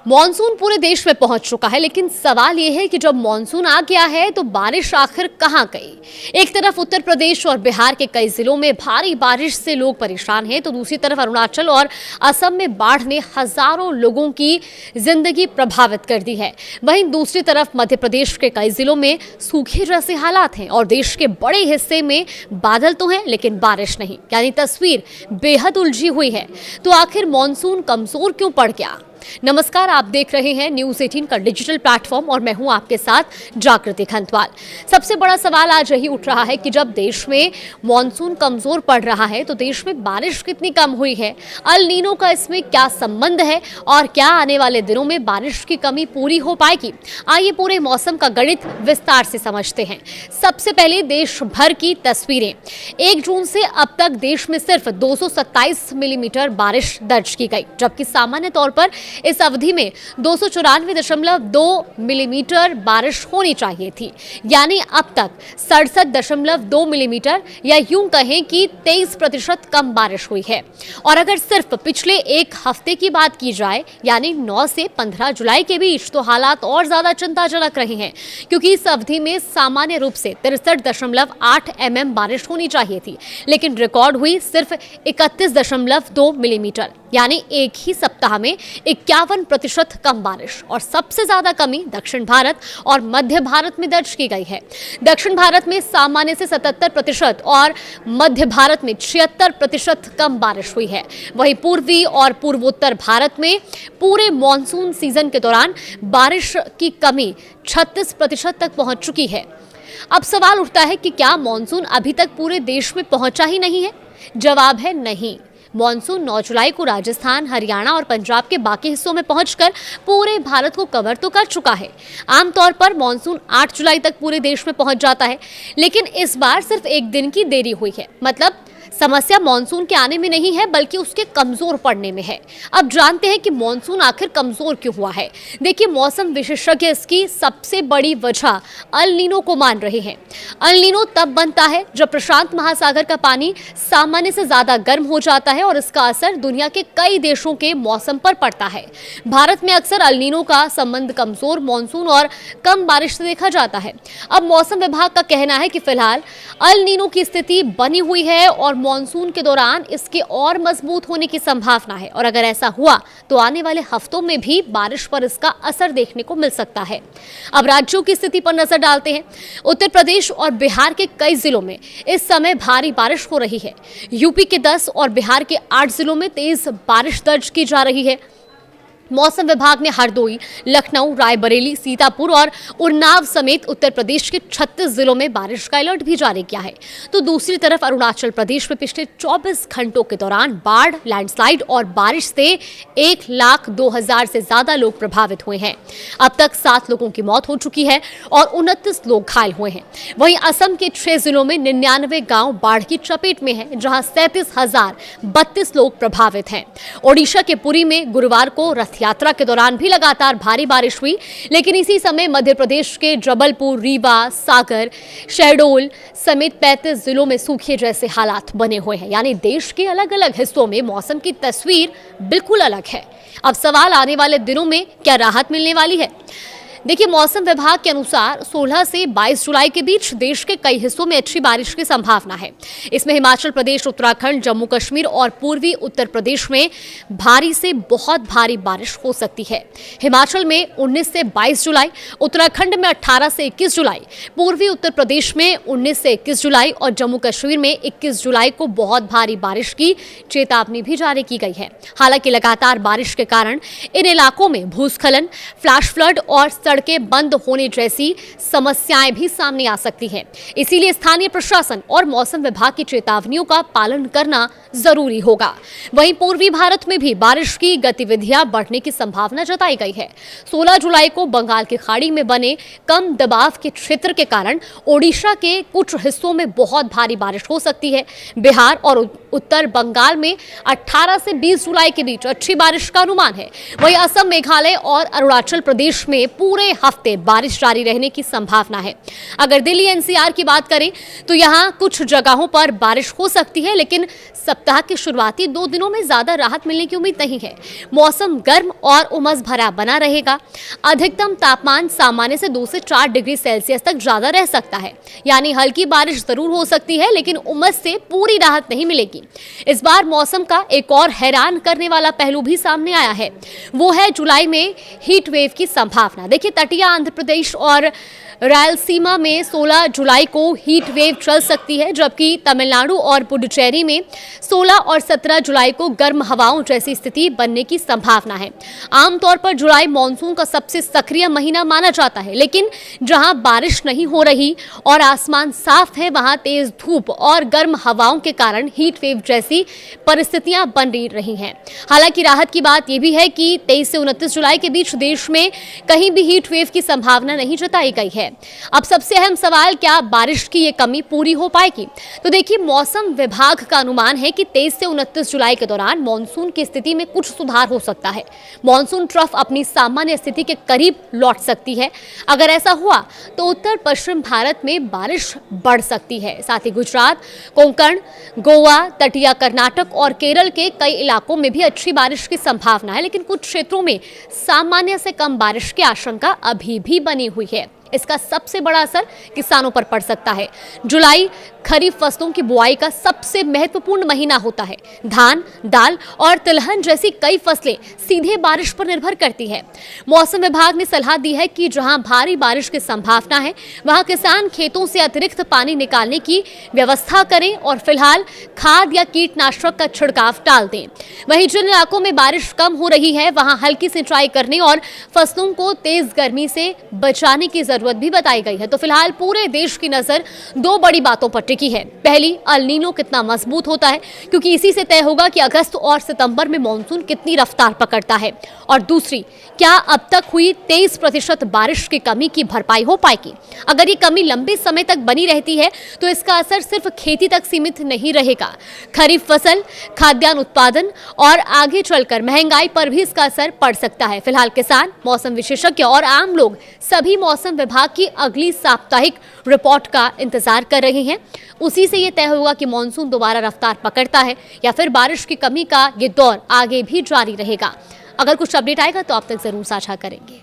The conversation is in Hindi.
मॉनसून पूरे देश में पहुंच चुका है, लेकिन सवाल यह है कि जब मॉनसून आ गया है तो बारिश आखिर कहां गई। एक तरफ उत्तर प्रदेश और बिहार के कई जिलों में भारी बारिश से लोग परेशान हैं, तो दूसरी तरफ अरुणाचल और असम में बाढ़ ने हजारों लोगों की जिंदगी प्रभावित कर दी है। वहीं दूसरी तरफ मध्य प्रदेश के कई जिलों में सूखे जैसे हालात हैं और देश के बड़े हिस्से में बादल तो हैं लेकिन बारिश नहीं, यानी तस्वीर बेहद उलझी हुई है। तो आखिर मॉनसून कमजोर क्यों पड़ गया? नमस्कार, आप देख रहे हैं न्यूज़ 18 का डिजिटल प्लेटफॉर्म और मैं हूं आपके साथ जागृति खंतवाल। सबसे बड़ा सवाल आज यही उठ रहा है कि जब देश में मॉनसून कमजोर पड़ रहा है तो देश में बारिश कितनी कम हुई है, अल नीनो का इसमें क्या संबंध है और क्या आने वाले दिनों में बारिश की कमी पूरी हो पाएगी। आइए पूरे मौसम का गणित विस्तार से समझते हैं। सबसे पहले देश भर की तस्वीरें। 1 जून से अब तक देश में सिर्फ 227 मिलीमीटर बारिश दर्ज की गई, जबकि सामान्य तौर पर इस अवधि में 294.2 मिलीमीटर बारिश होनी चाहिए थी, यानी अब तक 67.2 मिलीमीटर या यूं कहें कि 23% कम बारिश हुई है। और अगर सिर्फ पिछले एक हफ्ते की बात की जाए, यानी 9 से 15 जुलाई के बीच, तो हालात और ज्यादा चिंताजनक रहे हैं, क्योंकि इस अवधि में सामान्य रूप से 63.8 mm बारिश होनी चाहिए थी, लेकिन रिकॉर्ड हुई सिर्फ 31.2 मिलीमीटर, यानी एक ही सप्ताह में 51% कम बारिश। और सबसे ज्यादा कमी दक्षिण भारत और मध्य भारत में दर्ज की गई है। दक्षिण भारत में सामान्य से 77% और मध्य भारत में 76% कम बारिश हुई है। वहीं पूर्वी और पूर्वोत्तर भारत में पूरे मॉनसून सीजन के दौरान बारिश की कमी 36% तक पहुंच चुकी है। अब सवाल उठता है कि क्या मॉनसून अभी तक पूरे देश में पहुंचा ही नहीं है? जवाब है नहीं। मॉनसून 9 जुलाई को राजस्थान, हरियाणा और पंजाब के बाकी हिस्सों में पहुंचकर पूरे भारत को कवर तो कर चुका है। आमतौर पर मॉनसून 8 जुलाई तक पूरे देश में पहुंच जाता है, लेकिन इस बार सिर्फ एक दिन की देरी हुई है। मतलब समस्या मॉनसून के आने में नहीं है, बल्कि उसके कमजोर पड़ने में है। अब जानते हैं कि मॉनसून आखिर कमजोर क्यों हुआ है। देखिए, मौसम विशेषज्ञ इसकी सबसे बड़ी वजह अल नीनो को मान रहे हैं। अल नीनो तब बनता है जब प्रशांत महासागर का पानी सामान्य से ज्यादा गर्म हो जाता है और इसका असर दुनिया के कई देशों के मौसम पर पड़ता है। भारत में अक्सर अल नीनो का संबंध कमजोर मॉनसून और कम बारिश से देखा जाता है। अब मौसम विभाग का कहना है कि फिलहाल अल नीनो की स्थिति बनी हुई है और मॉनसून के दौरान इसके और मजबूत होने की संभावना है, और अगर ऐसा हुआ तो आने वाले हफ्तों में भी बारिश पर इसका असर देखने को मिल सकता है। अब राज्यों की स्थिति पर नजर डालते हैं। उत्तर प्रदेश और बिहार के कई जिलों में इस समय भारी बारिश हो रही है। यूपी के 10 और बिहार के 8 जिलों में तेज बारिश दर्ज की जा रही है। मौसम विभाग ने हरदोई, लखनऊ, रायबरेली, सीतापुर और उन्नाव समेत उत्तर प्रदेश के 36 जिलों में बारिश का अलर्ट भी जारी किया है। तो दूसरी तरफ अरुणाचल प्रदेश में पिछले 24 घंटों के दौरान बाढ़, लैंडस्लाइड और बारिश से 1,02,000 से ज्यादा लोग प्रभावित हुए हैं। अब तक 7 लोगों की मौत हो चुकी है और 29 लोग घायल हुए हैं। वहीं असम के 6 जिलों में 99 गांव बाढ़ की चपेट में हैं, जहां 37,032 लोग प्रभावित हैं। ओडिशा के पुरी में गुरुवार को यात्रा के दौरान भी लगातार भारी बारिश हुई, लेकिन इसी समय मध्य प्रदेश के जबलपुर, रीवा, सागर, शहडोल समेत 35 जिलों में सूखे जैसे हालात बने हुए हैं। यानी देश के अलग अलग हिस्सों में मौसम की तस्वीर बिल्कुल अलग है। अब सवाल, आने वाले दिनों में क्या राहत मिलने वाली है? देखिए, मौसम विभाग के अनुसार 16 से 22 जुलाई के बीच देश के कई हिस्सों में अच्छी बारिश की संभावना है। इसमें हिमाचल प्रदेश, उत्तराखंड, जम्मू कश्मीर और पूर्वी उत्तर प्रदेश में भारी से बहुत भारी बारिश हो सकती है। हिमाचल में 19 से 22 जुलाई, उत्तराखंड में 18 से 21 जुलाई, पूर्वी उत्तर प्रदेश में 19 से 21 जुलाई और जम्मू कश्मीर में 21 जुलाई को बहुत भारी बारिश की चेतावनी भी जारी की गई है। हालांकि लगातार बारिश के कारण इन इलाकों में भूस्खलन, फ्लैश फ्लड और सड़कें बंद होने जैसी समस्याएं भी सामने आ सकती हैं। इसीलिए स्थानीय प्रशासन और मौसम विभाग की चेतावनियों का पालन करना जरूरी होगा। वहीं पूर्वी भारत में भी बारिश की गतिविधियां बढ़ने की संभावना जताई गई है। 16 जुलाई को बंगाल की खाड़ी में बने कम दबाव के क्षेत्र के कारण ओडिशा के कुछ हिस्सों में बहुत भारी बारिश हो सकती है। बिहार और उत्तर बंगाल में 18 से 20 जुलाई के बीच अच्छी बारिश का अनुमान है। वहीं असम, मेघालय और अरुणाचल प्रदेश में पूरे पूरे हफ्ते बारिश जारी रहने की संभावना है। अगर दिल्ली एनसीआर की बात करें तो यहाँ कुछ जगहों पर बारिश हो सकती है, लेकिन सप्ताह के शुरुआती 2 दिनों में ज्यादा राहत मिलने की उम्मीद नहीं है। मौसम गर्म और उमस भरा बना रहेगा। अधिकतम तापमान सामान्य से 2 से 4 डिग्री सेल्सियस तक ज्यादा रह सकता है, यानी हल्की बारिश जरूर हो सकती है, लेकिन उमस से पूरी राहत नहीं मिलेगी। इस बार मौसम का एक और हैरान करने वाला पहलू भी सामने आया है, वो है जुलाई में हीट वेव की संभावना। देखिए, तटीय आंध्र प्रदेश और रायलसीमा में 16 जुलाई को हीट वेव चल सकती है, जबकि तमिलनाडु और पुडुचेरी में 16 और 17 जुलाई को गर्म हवाओं जैसी स्थिति बनने की संभावना है। आमतौर पर जुलाई मानसून का सबसे सक्रिय महीना माना जाता है, लेकिन जहां बारिश नहीं हो रही और आसमान साफ है, वहां तेज धूप और गर्म हवाओं के कारण हीट वेव जैसी परिस्थितियां बन रही हैं। हालांकि राहत की बात यह भी है कि 23 से 29 जुलाई के बीच देश में कहीं भी हीट वेव की संभावना नहीं जताई गई है। अब सबसे अहम सवाल, क्या बारिश की ये कमी पूरी हो पाएगी? तो देखिए, मौसम विभाग का अनुमान है कि 23 से 29 जुलाई के दौरान मानसून की स्थिति में कुछ सुधार हो सकता है। मानसून ट्रफ अपनी सामान्य स्थिति के करीब लौट सकती है। अगर ऐसा हुआ तो उत्तर पश्चिम भारत में बारिश बढ़ सकती है। साथ ही गुजरात, कोंकण, गोवा, तटीय कर्नाटक और केरल के कई इलाकों में भी अच्छी बारिश की संभावना है, लेकिन कुछ क्षेत्रों में सामान्य से कम बारिश की आशंका अभी भी बनी हुई है। इसका सबसे बड़ा असर किसानों पर पड़ सकता है। जुलाई खरीफ फसलों की बुआई का सबसे महत्वपूर्ण महीना होता है। धान, दाल और तिलहन जैसी कई फसलें सीधे बारिश पर निर्भर करती है। मौसम विभाग ने सलाह दी है कि जहां भारी बारिश की संभावना है, वहां किसान खेतों से अतिरिक्त पानी निकालने की व्यवस्था करें और फिलहाल खाद या कीटनाशक का छिड़काव टाल दें। वहीं जिन इलाकों में बारिश कम हो रही है, वहां हल्की सिंचाई करने और फसलों को तेज गर्मी से बचाने की जरूरत भी बताई गई है। तो फिलहाल पूरे देश की नजर 2 बड़ी बातों पर टिकी है। पहली, अल नीनो कितना मजबूत होता है, क्योंकि इसी से तय होगा कि अगस्त और सितंबर में मानसून कितनी रफ्तार पकड़ता है। और दूसरी, क्या अब तक हुई 23% बारिश की कमी की भरपाई हो पाएगी? अगर ये कमी लंबे समय तक बनी रहती है तो इसका असर सिर्फ खेती तक सीमित नहीं रहेगा। खरीफ फसल, खाद्यान्न उत्पादन और आगे चलकर महंगाई पर भी इसका असर पड़ सकता है। फिलहाल किसान, मौसम विशेषज्ञ और आम लोग सभी मौसम विभाग की अगली साप्ताहिक रिपोर्ट का इंतजार कर रहे हैं। उसी से ये तय होगा कि मानसून दोबारा रफ्तार पकड़ता है या फिर बारिश की कमी का ये दौर आगे भी जारी रहेगा। अगर कुछ अपडेट आएगा तो आप तक जरूर साझा करेंगे।